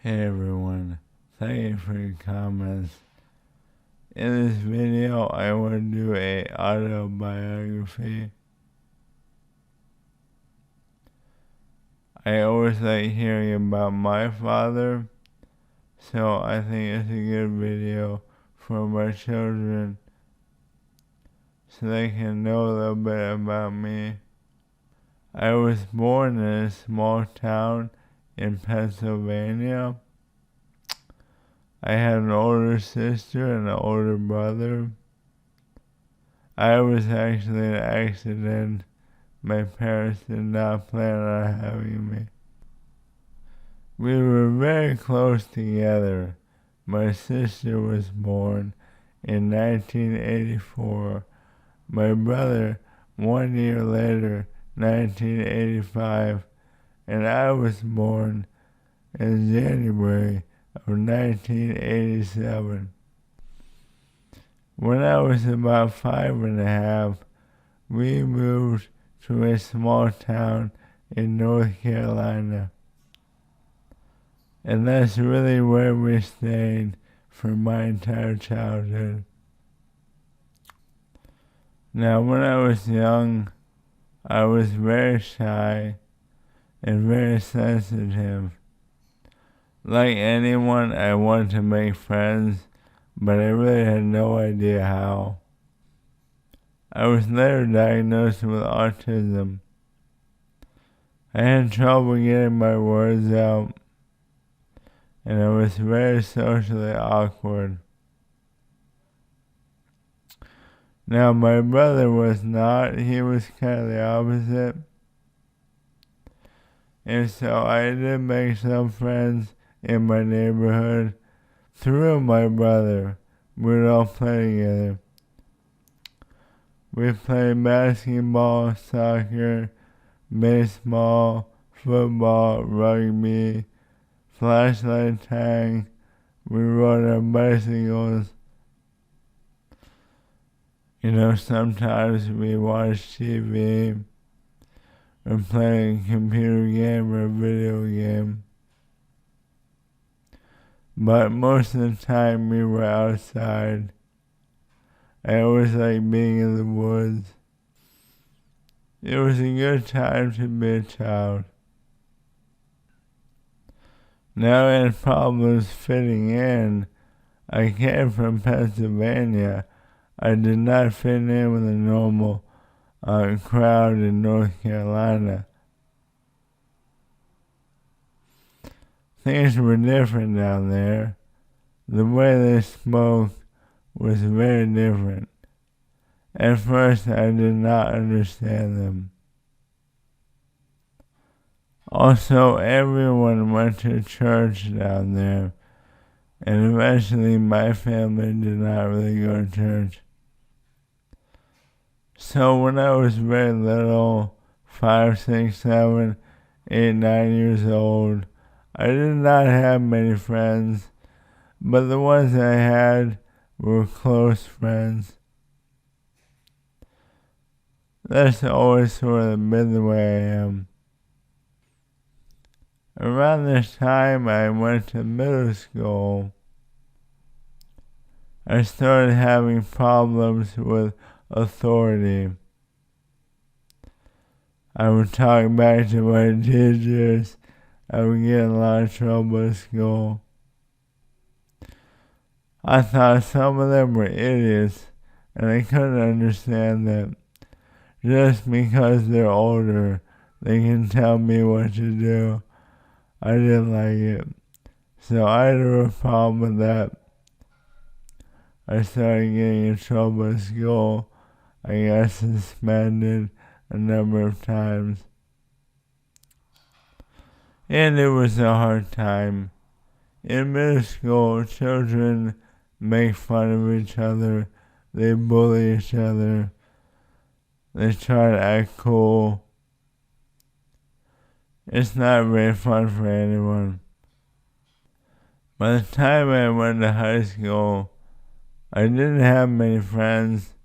Hey everyone, thank you for your comments. In this video, I want to do a autobiography. I always like hearing about my father, so I think it's a good video for my children so they can know a little bit about me. I was born in a small town in Pennsylvania. I had an older sister and an older brother. I was actually an accident. My parents did not plan on having me. We were very close together. My sister was born in 1984. My brother 1 year later, 1985, and I was born in January of 1987. When I was about 5.5, we moved to a small town in North Carolina. And that's really where we stayed for my entire childhood. Now, when I was young, I was very shy and very sensitive. Like anyone, I wanted to make friends, but I really had no idea how. I was later diagnosed with autism. I had trouble getting my words out, and I was very socially awkward. Now, my brother was not. He was kind of the opposite. And so I did make some friends in my neighborhood through my brother. We would all play together. We played basketball, soccer, baseball, football, rugby, flashlight tag. We rode our bicycles. Sometimes we watched TV or play a computer game or a video game. But most of the time we were outside. I always liked being in the woods. It was a good time to be a child. Now I had problems fitting in. I came from Pennsylvania. I did not fit in with a normal crowd in North Carolina. Things were different down there. The way they spoke was very different. At first, I did not understand them. Also, everyone went to church down there, and eventually my family did not really go to church. So when I was very little, 5, 6, 7, 8, 9 years old, I did not have many friends, but the ones I had were close friends. That's always sort of been the way I am. Around this time, I went to middle school. I started having problems with authority. I would talk back to my teachers. I would get in a lot of trouble at school. I thought some of them were idiots, and I couldn't understand that. Just because they're older, they can tell me what to do. I didn't like it. So I had a problem with that. I started getting in trouble at school. I got suspended a number of times. And it was a hard time. In middle school, children make fun of each other. They bully each other. They try to act cool. It's not very fun for anyone. By the time I went to high school, I didn't have many friends.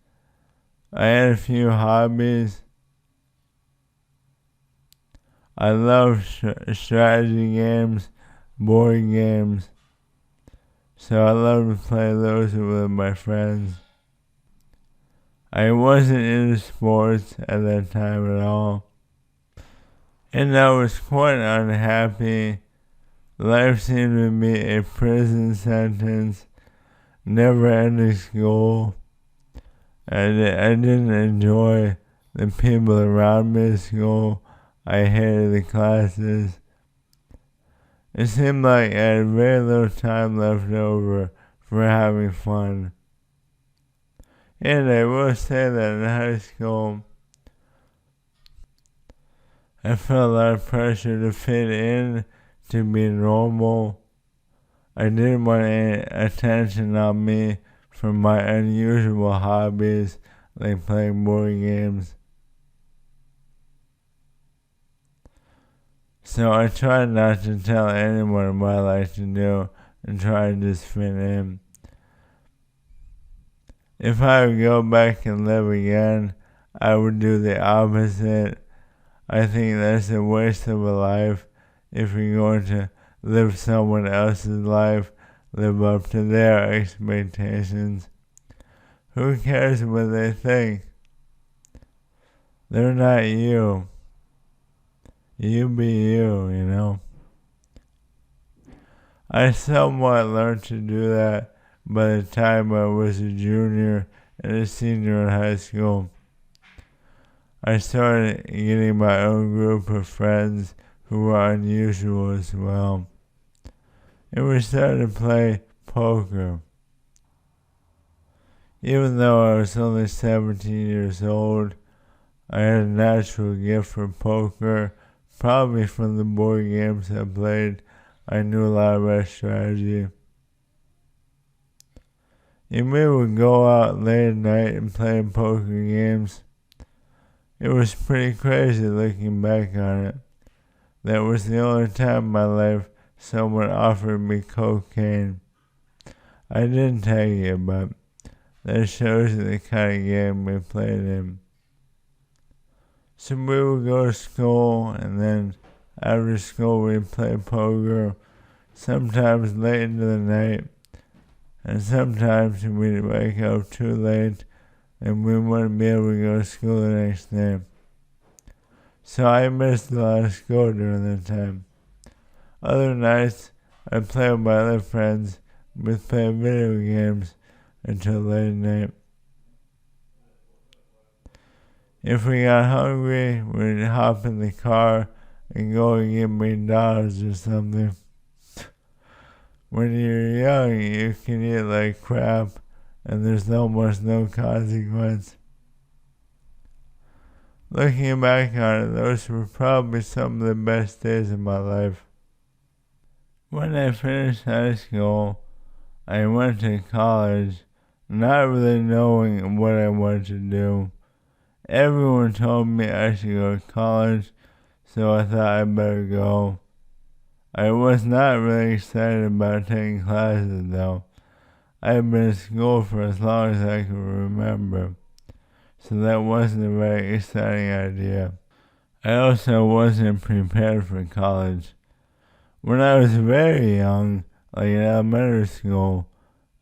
I had a few hobbies. I love strategy games board games. So I love to play those with my friends. I wasn't into sports at that time at all, and I was quite unhappy. Life seemed to be a prison sentence, never-ending school. I didn't enjoy the people around me at school. I hated the classes. It seemed like I had very little time left over for having fun. And I will say that in high school, I felt a lot of pressure to fit in, to be normal. I didn't want any attention on me from my unusual hobbies, like playing board games. So I tried not to tell anyone what I like to do and try to just fit in. If I would go back and live again, I would do the opposite. I think that's a waste of a life if you're going to live someone else's life, live up to their expectations. Who cares what they think? They're not you. You be you, you know. I somewhat learned to do that by the time I was a junior and a senior in high school. I started getting my own group of friends who were unusual as well. And we started to play poker. Even though I was only 17 years old, I had a natural gift for poker. Probably from the board games I played, I knew a lot about strategy. And we would go out late at night and play poker games. It was pretty crazy looking back on it. That was the only time in my life someone offered me cocaine. I didn't take it, but that shows you the kind of game we played in. So we would go to school, and then after school we'd play poker, sometimes late into the night, and sometimes we'd wake up too late and we wouldn't be able to go to school the next day. So I missed a lot of school during that time. Other nights, I'd play with my other friends. We'd play video games until late at night. If we got hungry, we'd hop in the car and go and get McDonald's or something. When you're young, you can eat like crap, and there's almost no consequence. Looking back on it, those were probably some of the best days of my life. When I finished high school, I went to college, not really knowing what I wanted to do. Everyone told me I should go to college, so I thought I'd better go. I was not really excited about taking classes though. I had been in school for as long as I could remember, so that wasn't a very exciting idea. I also wasn't prepared for college. When I was very young, like in elementary school,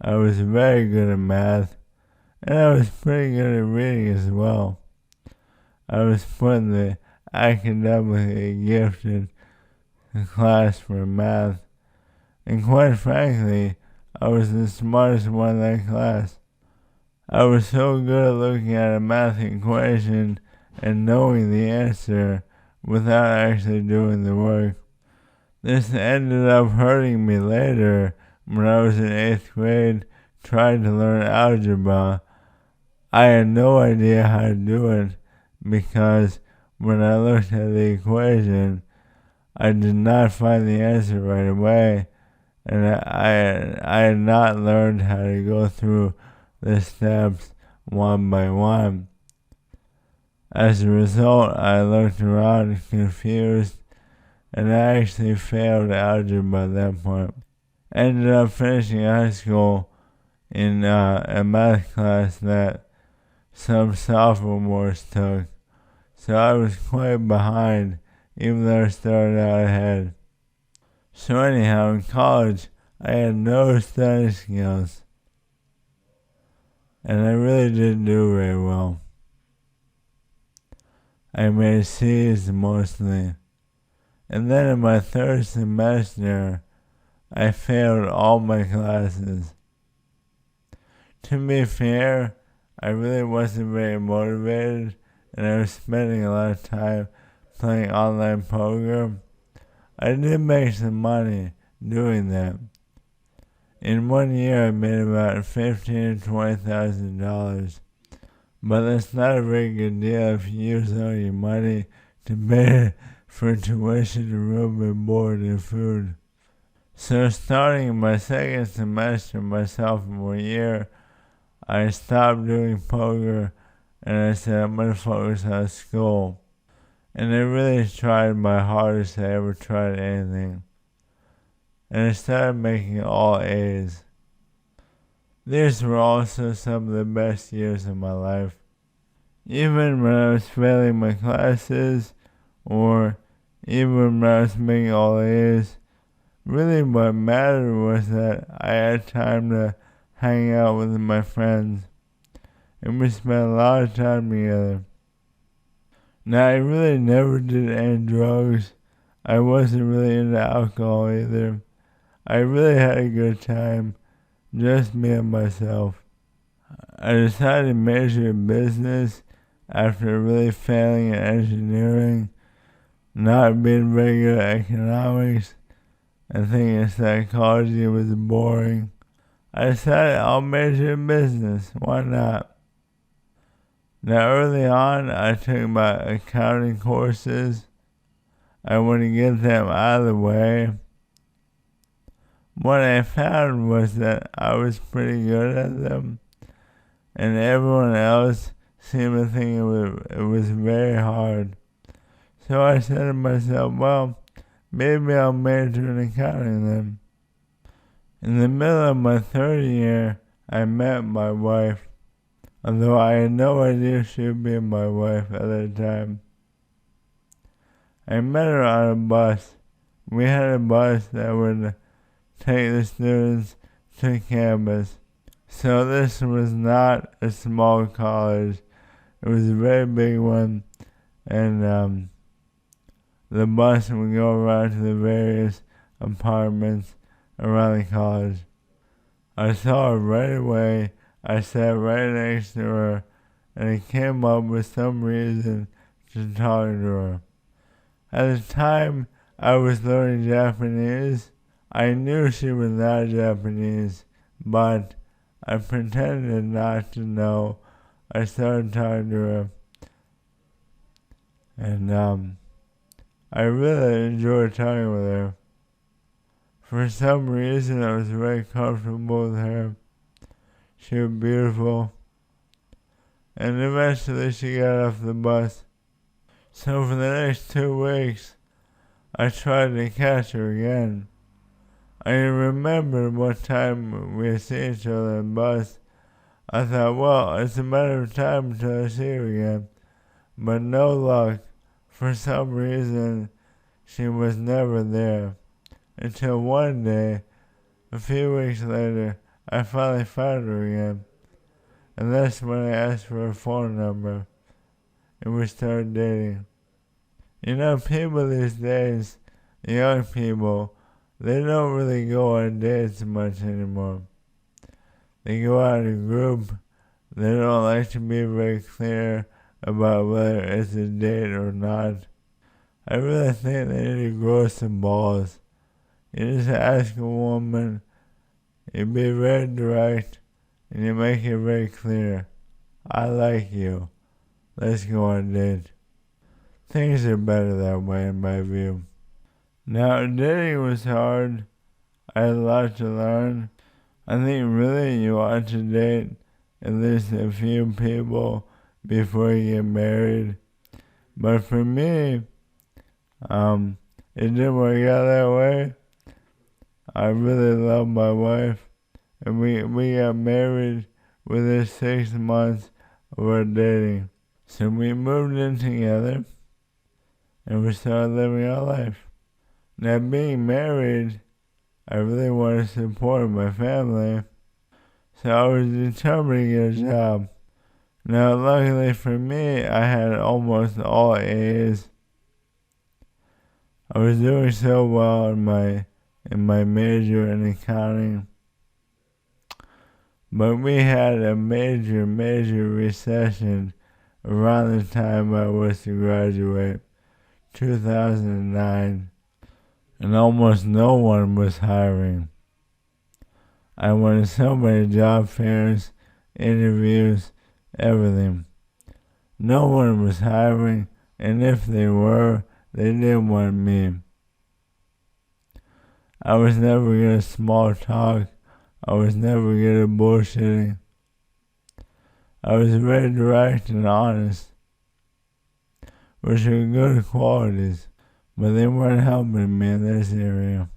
I was very good at math, and I was pretty good at reading as well. I was put in the academically gifted class for math, and quite frankly, I was the smartest one in that class. I was so good at looking at a math equation and knowing the answer without actually doing the work. This ended up hurting me later when I was in 8th grade trying to learn algebra. I had no idea how to do it because when I looked at the equation, I did not find the answer right away, and I had not learned how to go through the steps one by one. As a result, I looked around confused, and I actually failed algebra at that point. I ended up finishing high school in a math class that some sophomores took, so I was quite behind, even though I started out ahead. So anyhow, in college, I had no study skills, and I really didn't do very well. I made C's mostly. And then in my third semester, I failed all my classes. To be fair, I really wasn't very motivated, and I was spending a lot of time playing online poker. I did make some money doing that. In 1 year, I made about $15,000 to $20,000. But that's not a very good deal if you use all your money to pay for tuition, room, and board and food. So starting in my second semester, my sophomore year, I stopped doing poker and I said I'm going to focus on school. And I really tried my hardest I ever tried anything. And I started making all A's. These were also some of the best years of my life. Even when I was failing my classes, or even when I was making all A's, really what mattered was that I had time to hang out with my friends, and we spent a lot of time together. Now, I really never did any drugs. I wasn't really into alcohol either. I really had a good time, just me and myself. I decided to major in business after really failing in engineering, not being very good at economics, and thinking psychology was boring. I decided I'll major in business. Why not? Now, early on, I took my accounting courses. I want to get them out of the way. What I found was that I was pretty good at them, and everyone else seemed to think it was very hard. So I said to myself, well, maybe I'll major in accounting then. In the middle of my third year, I met my wife, although I had no idea she would be my wife at the time. I met her on a bus. We had a bus that would take the students to campus. So this was not a small college. It was a very big one, and the bus would go around to the various apartments around the college. I saw her right away. I sat right next to her, and I came up with some reason to talk to her. At the time I was learning Japanese, I knew she was not Japanese, but I pretended not to know. I started talking to her, and I really enjoyed talking with her. For some reason, I was very comfortable with her. She was beautiful. And eventually she got off the bus. So for the next 2 weeks, I tried to catch her again. I remembered what time we had seen each other on the bus. I thought, well, it's a matter of time until I see her again. But no luck. For some reason, she was never there. Until one day, a few weeks later, I finally found her again. And that's when I asked for her phone number, and we started dating. You know, people these days, young people, they don't really go on dates much anymore. They go out in a group. They don't like to be very clear about whether it's a date or not. I really think they need to grow some balls. You just ask a woman, you be very direct, and you make it very clear. I like you. Let's go on a date. Things are better that way in my view. Now, dating was hard. I had a lot to learn. I think really you ought to date at least a few people before you get married. But for me, it didn't work out that way. I really love my wife, and we got married within 6 months of our dating. So we moved in together, and we started living our life. Now, being married, I really wanted to support my family, so I was determined to get a job. Now, luckily for me, I had almost all A's. I was doing so well in my major in accounting, but we had a major recession around the time I was to graduate, 2009, and almost no one was hiring. I went to so many job fairs, interviews, everything. No one was hiring, and if they were, they didn't want me. I was never good at small talk. I was never good at bullshitting. I was very direct and honest, which are good qualities, but they weren't helping me in this area.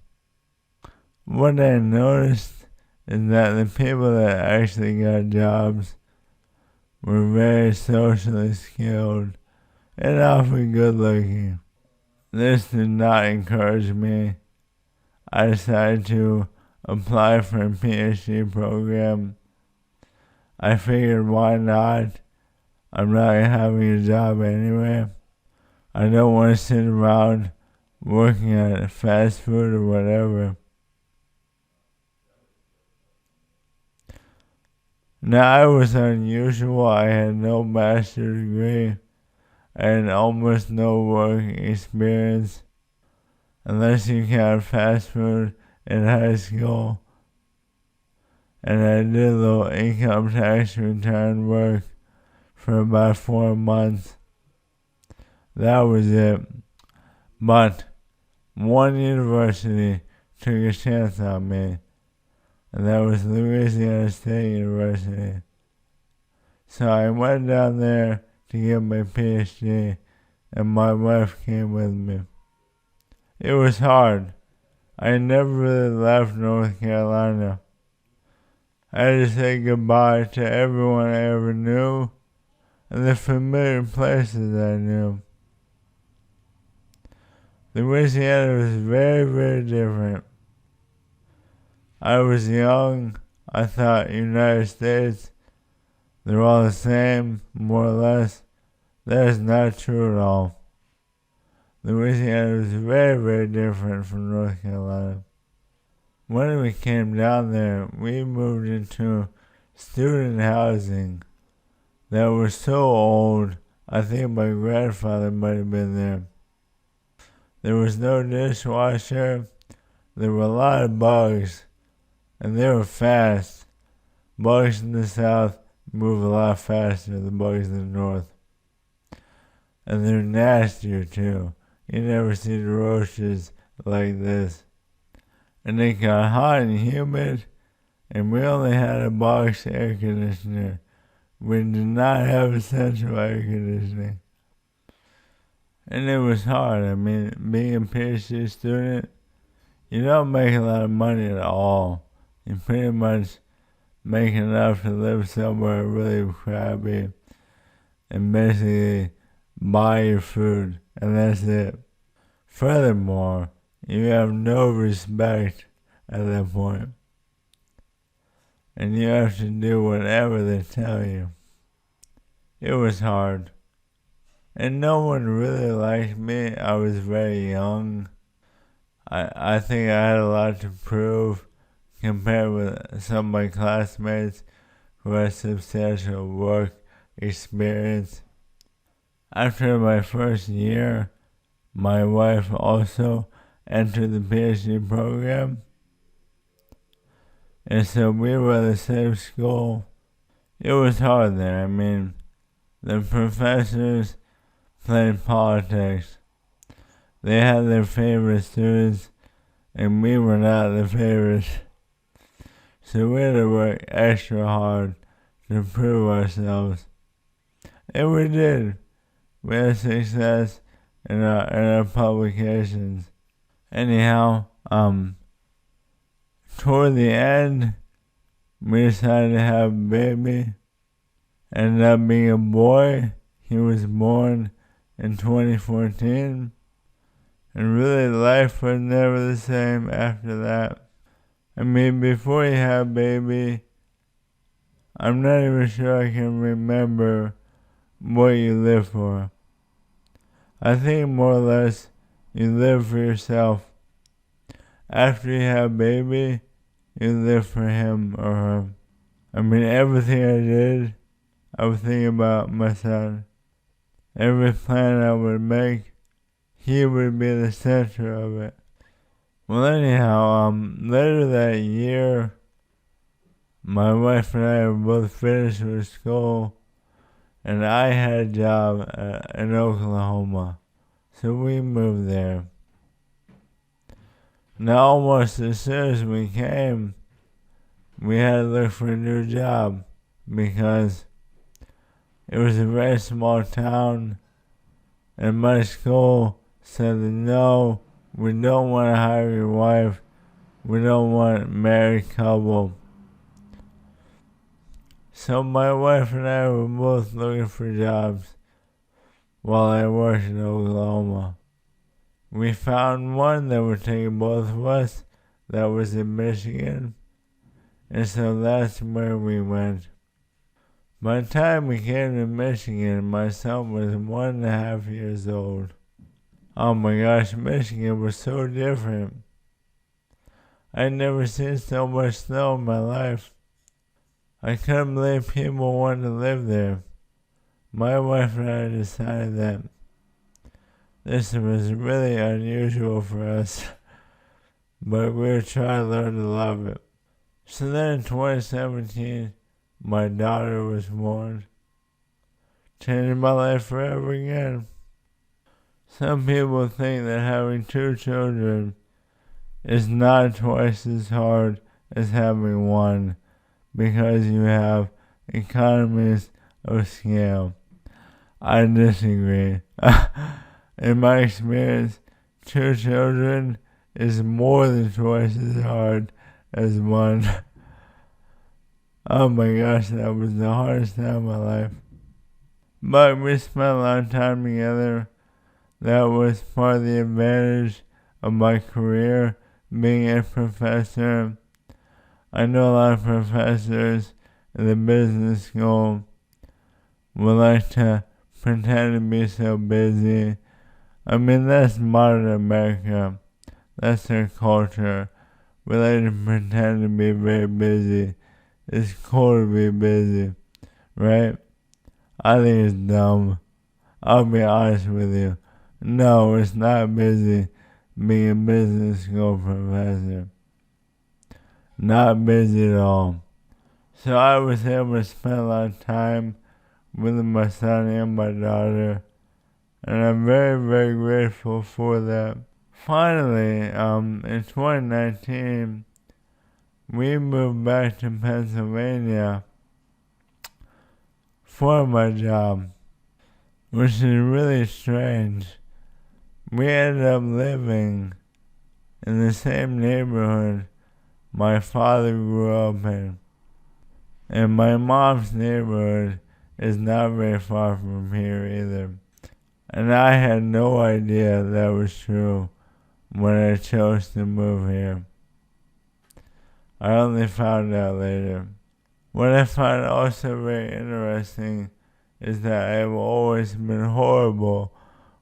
What I noticed is that the people that actually got jobs were very socially skilled and often good looking. This did not encourage me. I decided to apply for a PhD program. I figured, why not? I'm not having a job anyway. I don't want to sit around working at fast food or whatever. Now, I was unusual. I had no master's degree and almost no work experience, unless you count fast food in high school. And I did a little income tax return work for about 4 months. That was it. But one university took a chance on me, and that was Louisiana State University. So I went down there to get my PhD, and my wife came with me. It was hard. I never really left North Carolina. I had to say goodbye to everyone I ever knew and the familiar places I knew. Louisiana was very different. I was young. I thought United States, they're all the same, more or less. That is not true at all. Louisiana was very different from North Carolina. When we came down there, we moved into student housing that was so old, I think my grandfather might have been there. There was no dishwasher. There were a lot of bugs, and they were fast. Bugs in the south move a lot faster than bugs in the north. And they're nastier too. You never see the roaches like this. And it got hot and humid, and we only had a box air conditioner. We did not have a central air conditioning. And it was hard. I mean, being a PhD student, you don't make a lot of money at all. You pretty much make enough to live somewhere really crappy and basically buy your food, and that's it. Furthermore, you have no respect at that point, and you have to do whatever they tell you. It was hard, and no one really liked me. I was very young. I think I had a lot to prove compared with some of my classmates who had substantial work experience. After my first year, my wife also entered the PhD program, and so we were at the same school. It was hard there. I mean, the professors played politics. They had their favorite students, and we were not the favorites. So we had to work extra hard to prove ourselves. And we did. We had success in our publications. Anyhow, toward the end, we decided to have a baby. Ended up being a boy. He was born in 2014. And really, life was never the same after that. I mean, before you have a baby, I'm not even sure I can remember what you live for. I think more or less you live for yourself. After you have a baby, you live for him or her. I mean, everything I did, I was thinking about my son. Every plan I would make, he would be the center of it. Well, anyhow, later that year, my wife and I were both finished with school, and I had a job in Oklahoma, so we moved there. Now, almost as soon as we came, we had to look for a new job because it was a very small town, and my school said, no, we don't want to hire your wife. We don't want a married couple. So my wife and I were both looking for jobs while I worked in Oklahoma. We found one that would take both of us, that was in Michigan, and so that's where we went. By the time we came to Michigan, my son was 1.5 years old. Oh my gosh, Michigan was so different. I'd never seen so much snow in my life. I couldn't believe people wanted to live there. My wife and I decided that this was really unusual for us, but we were trying to learn to love it. So then in 2017, my daughter was born, changing my life forever again. Some people think that having 2 children is not twice as hard as having one because you have economies of scale. I disagree. In my experience, 2 children is more than twice as hard as one. Oh my gosh, that was the hardest time of my life. But we spent a lot of time together. That was part of the advantage of my career, being a professor. I know a lot of professors in the business school would like to pretend to be so busy. I mean, that's modern America. That's their culture. We like to pretend to be very busy. It's cool to be busy, right? I think it's dumb. I'll be honest with you. No, it's not busy being a business school professor. Not busy at all. So I was able to spend a lot of time with my son and my daughter, and I'm very, very grateful for that. Finally, in 2019, we moved back to Pennsylvania for my job, which is really strange. We ended up living in the same neighborhood my father grew up in. And my mom's neighborhood is not very far from here either. And I had no idea that was true when I chose to move here. I only found out later. What I find also very interesting is that I've always been horrible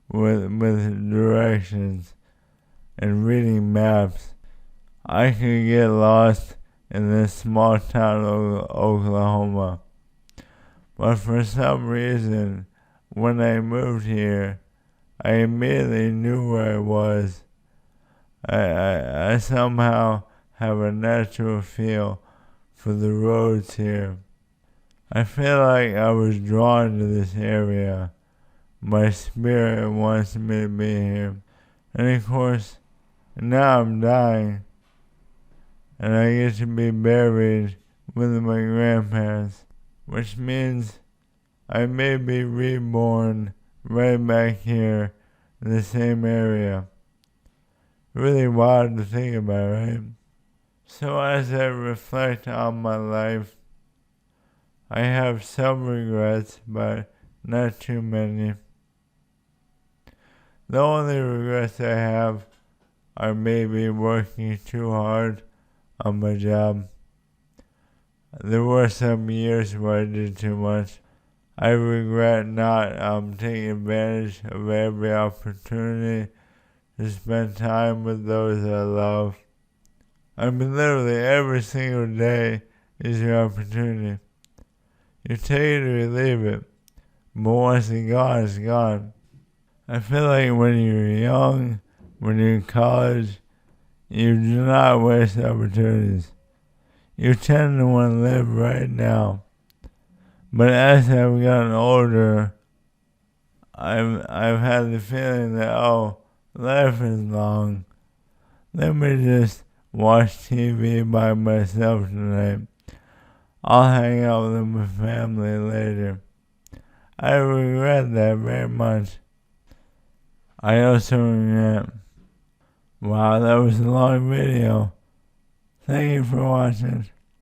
with directions and reading maps. I could get lost in this small town of Oklahoma. But for some reason, when I moved here, I immediately knew where I was. I somehow have a natural feel for the roads here. I feel like I was drawn to this area. My spirit wants me to be here. And of course, now I'm dying, and I get to be buried with my grandparents, which means I may be reborn right back here in the same area. Really wild to think about, right? So as I reflect on my life, I have some regrets, but not too many. The only regrets I have are maybe working too hard on my job. There were some years where I did too much. I regret not taking advantage of every opportunity to spend time with those I love. I mean, literally every single day is your opportunity. You take it or you leave it. But once it's gone, it's gone. I feel like when you're young, when you're in college, you do not waste opportunities. You tend to want to live right now. But as I've gotten older, I've had the feeling that, life is long. Let me just watch TV by myself tonight. I'll hang out with my family later. I regret that very much. I also regret. Wow, that was a long video. Thank you for watching.